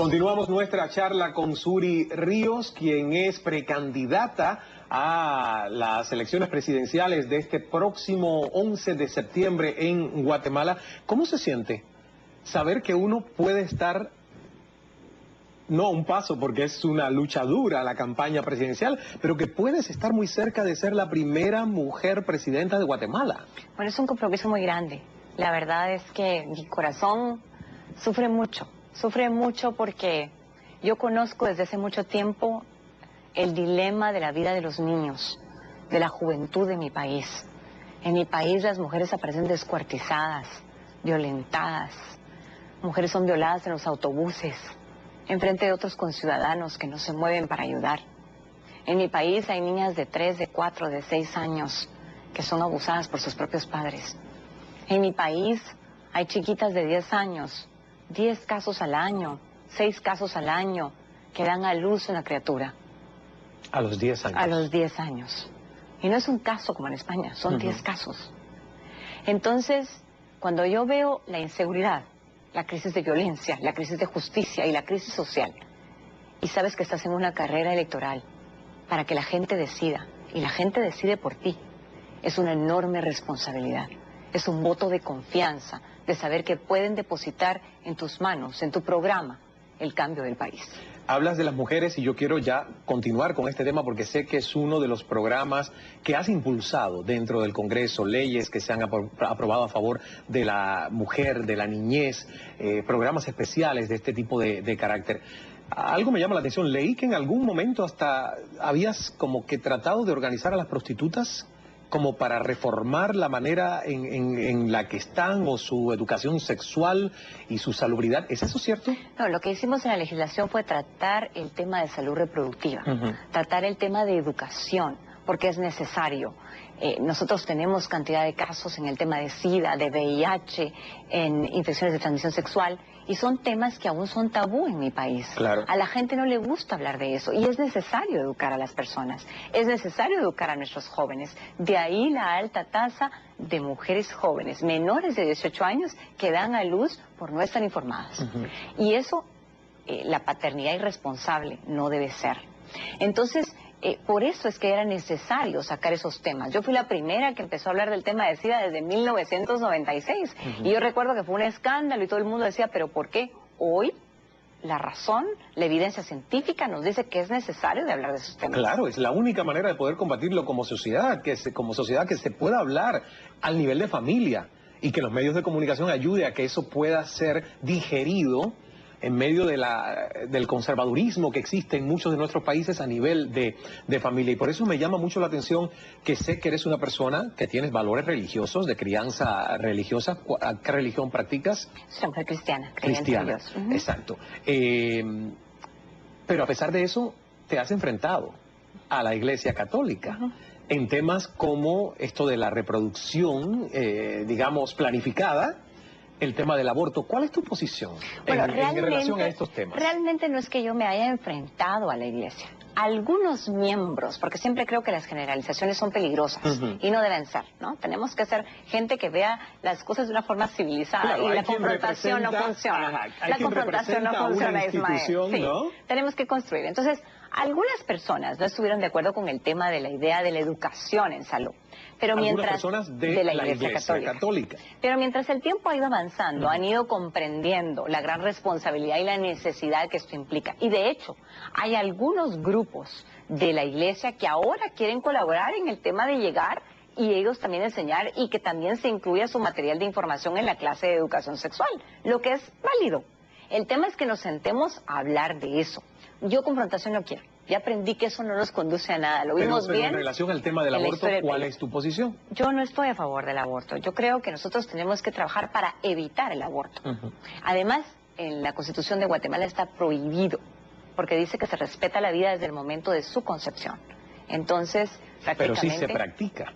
Continuamos nuestra charla con Suri Ríos, quien es precandidata a las elecciones presidenciales de este próximo 11 de septiembre en Guatemala. ¿Cómo se siente saber que uno puede estar, no a un paso porque es una lucha dura la campaña presidencial, pero que puedes estar muy cerca de ser la primera mujer presidenta de Guatemala? Bueno, es un compromiso muy grande. La verdad es que mi corazón sufre mucho porque yo conozco desde hace mucho tiempo el dilema de la vida de los niños, de la juventud de mi país. En mi país las mujeres aparecen descuartizadas, violentadas. Mujeres son violadas en los autobuses, enfrente de otros conciudadanos que no se mueven para ayudar. En mi país hay niñas de 3, de 4, de 6 años que son abusadas por sus propios padres. En mi país hay chiquitas de 10 años, 10 casos al año, 6 casos al año, que dan a luz una criatura. A los 10 años. A los 10 años. Y no es un caso como en España, son 10 casos. Entonces, cuando yo veo la inseguridad, la crisis de violencia, la crisis de justicia y la crisis social, y sabes que estás en una carrera electoral para que la gente decida, y la gente decide por ti, es una enorme responsabilidad. Es un voto de confianza, de saber que pueden depositar en tus manos, en tu programa, el cambio del país. Hablas de las mujeres y yo quiero ya continuar con este tema porque sé que es uno de los programas que has impulsado dentro del Congreso, leyes que se han aprobado a favor de la mujer, de la niñez, programas especiales de este tipo de carácter. Algo me llama la atención, leí que en algún momento hasta habías como que tratado de organizar a las prostitutas como para reformar la manera en la que están o su educación sexual y su salubridad. ¿Es eso cierto? No, lo que hicimos en la legislación fue tratar el tema de salud reproductiva, tratar el tema de educación, porque es necesario. Nosotros tenemos cantidad de casos en el tema de SIDA, de VIH, en infecciones de transmisión sexual, y son temas que aún son tabú en mi país. Claro. A la gente no le gusta hablar de eso, y es necesario educar a las personas, es necesario educar a nuestros jóvenes. De ahí la alta tasa de mujeres jóvenes, menores de 18 años, que dan a luz por no estar informadas. Y eso, la paternidad irresponsable no debe ser. Entonces, por eso es que era necesario sacar esos temas. Yo fui la primera que empezó a hablar del tema de SIDA desde 1996. Y yo recuerdo que fue un escándalo y todo el mundo decía, ¿pero por qué? Hoy la razón, la evidencia científica nos dice que es necesario de hablar de esos temas. Claro, es la única manera de poder combatirlo como sociedad, que se pueda hablar al nivel de familia y que los medios de comunicación ayuden a que eso pueda ser digerido en medio del conservadurismo que existe en muchos de nuestros países a nivel de familia. Y por eso me llama mucho la atención que sé que eres una persona que tienes valores religiosos, de crianza religiosa. ¿Qué religión practicas? Soy una mujer cristiana, Cristiana, exacto. Pero a pesar de eso, te has enfrentado a la Iglesia Católica en temas como esto de la reproducción, digamos, planificada, el tema del aborto. ¿Cuál es tu posición en relación a estos temas? Realmente no es que yo me haya enfrentado a la Iglesia. Algunos miembros, porque siempre creo que las generalizaciones son peligrosas y no deben ser, ¿no? Tenemos que ser gente que vea las cosas de una forma civilizada, claro, y la confrontación no funciona. La confrontación no funciona, Ismael. Sí, ¿no? Tenemos que construir. Entonces, algunas personas no estuvieron de acuerdo con el tema de la idea de la educación en salud. Pero mientras personas de la Iglesia Católica. Pero mientras el tiempo ha ido avanzando, han ido comprendiendo la gran responsabilidad y la necesidad que esto implica. Y de hecho, hay algunos grupos de la Iglesia que ahora quieren colaborar en el tema de llegar y ellos también enseñar y que también se incluya su material de información en la clase de educación sexual, lo que es válido. El tema es que nos sentemos a hablar de eso. Yo confrontación no quiero. Ya aprendí que eso no nos conduce a nada. Lo vimos bien. En relación al tema del aborto, ¿cuál es tu posición? Yo no estoy a favor del aborto. Yo creo que nosotros tenemos que trabajar para evitar el aborto. Además, en la Constitución de Guatemala está prohibido, porque dice que se respeta la vida desde el momento de su concepción. Entonces, prácticamente... Pero sí se practica.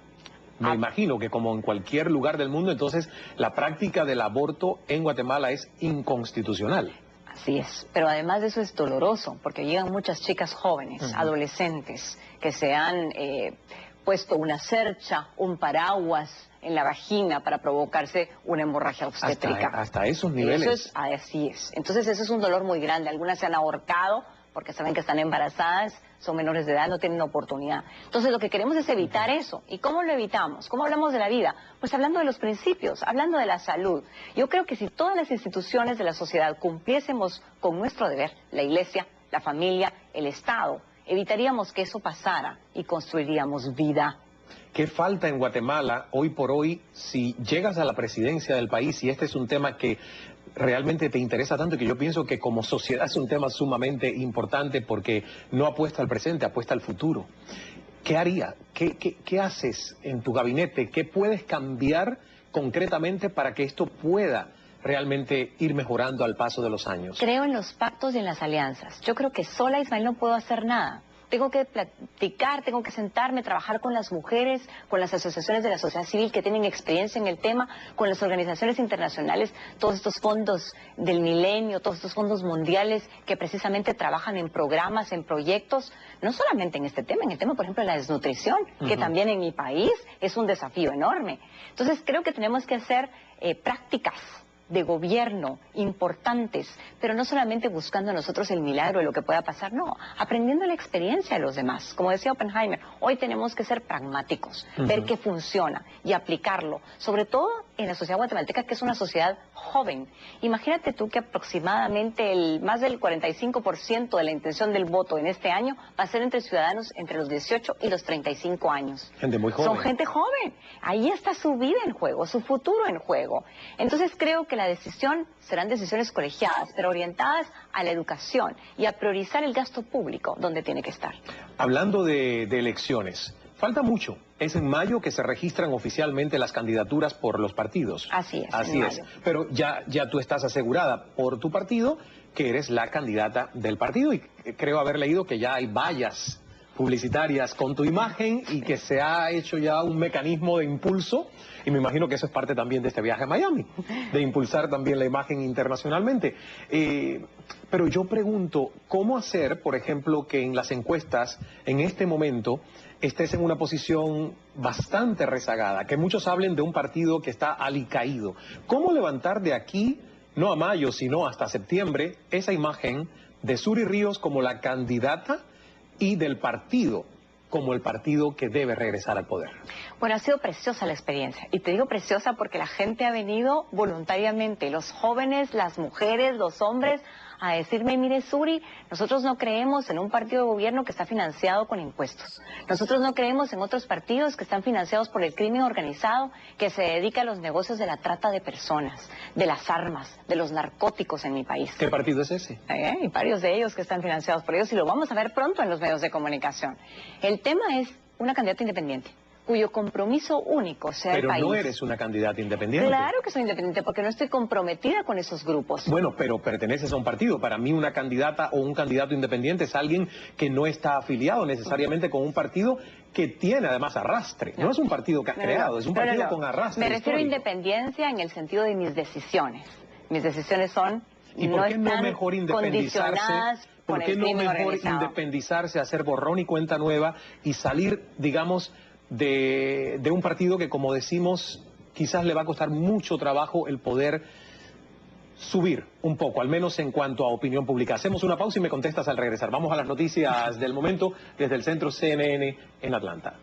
Me imagino que como en cualquier lugar del mundo, entonces la práctica del aborto en Guatemala es inconstitucional. Así es, pero además de eso es doloroso, porque llegan muchas chicas jóvenes, adolescentes, que se han puesto una cercha, un paraguas en la vagina para provocarse una hemorragia obstétrica. Hasta esos niveles. Así es. Entonces eso es un dolor muy grande. Algunas se han ahorcado porque saben que están embarazadas, son menores de edad, no tienen oportunidad. Entonces lo que queremos es evitar eso. ¿Y cómo lo evitamos? ¿Cómo hablamos de la vida? Pues hablando de los principios, hablando de la salud. Yo creo que si todas las instituciones de la sociedad cumpliésemos con nuestro deber, la iglesia, la familia, el Estado, evitaríamos que eso pasara y construiríamos vida. ¿Qué falta en Guatemala hoy por hoy si llegas a la presidencia del país y este es un tema que realmente te interesa tanto, que yo pienso que como sociedad es un tema sumamente importante porque no apuesta al presente, apuesta al futuro? ¿Qué haría? ¿Qué haces en tu gabinete? ¿Qué puedes cambiar concretamente para que esto pueda realmente ir mejorando al paso de los años? Creo en los pactos y en las alianzas. Yo creo que sola, Ismael, no puedo hacer nada. Tengo que platicar, tengo que sentarme, trabajar con las mujeres, con las asociaciones de la sociedad civil que tienen experiencia en el tema, con las organizaciones internacionales, todos estos fondos del milenio, todos estos fondos mundiales que precisamente trabajan en programas, en proyectos, no solamente en este tema, en el tema, por ejemplo, de la desnutrición, que también en mi país es un desafío enorme. Entonces, creo que tenemos que hacer prácticas de gobierno importantes, pero no solamente buscando nosotros el milagro de lo que pueda pasar, no, aprendiendo la experiencia de los demás. Como decía Oppenheimer, hoy tenemos que ser pragmáticos, ver qué funciona y aplicarlo, sobre todo en la sociedad guatemalteca, que es una sociedad joven. Imagínate tú que aproximadamente más del 45% de la intención del voto en este año va a ser entre ciudadanos entre los 18 y los 35 años. Gente muy joven. Son gente joven. Ahí está su vida en juego, su futuro en juego. Entonces creo que la decisión serán decisiones colegiadas, pero orientadas a la educación y a priorizar el gasto público donde tiene que estar. Hablando de elecciones, falta mucho. Es en mayo que se registran oficialmente las candidaturas por los partidos. Así es. Así es. Pero ya tú estás asegurada por tu partido que eres la candidata del partido y creo haber leído que ya hay vallas publicitarias con tu imagen y que se ha hecho ya un mecanismo de impulso, y me imagino que eso es parte también de este viaje a Miami, de impulsar también la imagen internacionalmente. Pero yo pregunto, ¿cómo hacer, por ejemplo, que en las encuestas, en este momento, estés en una posición bastante rezagada, que muchos hablen de un partido que está alicaído? ¿Cómo levantar de aquí, no a mayo, sino hasta septiembre, esa imagen de Zury Ríos como la candidata y del partido como el partido que debe regresar al poder? Bueno, ha sido preciosa la experiencia. Y te digo preciosa porque la gente ha venido voluntariamente, los jóvenes, las mujeres, los hombres, a decirme, mire Zury, nosotros no creemos en un partido de gobierno que está financiado con impuestos. Nosotros no creemos en otros partidos que están financiados por el crimen organizado, que se dedica a los negocios de la trata de personas, de las armas, de los narcóticos en mi país. ¿Qué partido es ese? Hay varios de ellos que están financiados por ellos y lo vamos a ver pronto en los medios de comunicación. El tema es una candidata independiente, cuyo compromiso único sea el país. Pero no eres una candidata independiente. Claro que soy independiente porque no estoy comprometida con esos grupos. Bueno, pero perteneces a un partido. Para mí una candidata o un candidato independiente es alguien que no está afiliado necesariamente con un partido que tiene además arrastre. No es un partido que has creado, es un partido con arrastre. Me refiero a histórico. independencia en el sentido de mis decisiones. Mis decisiones son... ¿Y por qué no mejor independizarse? ¿Por qué no mejor independizarse, hacer borrón y cuenta nueva y salir, digamos, de un partido que, como decimos, quizás le va a costar mucho trabajo el poder subir un poco, al menos en cuanto a opinión pública? Hacemos una pausa y me contestas al regresar. Vamos a las noticias del momento desde el centro CNN en Atlanta.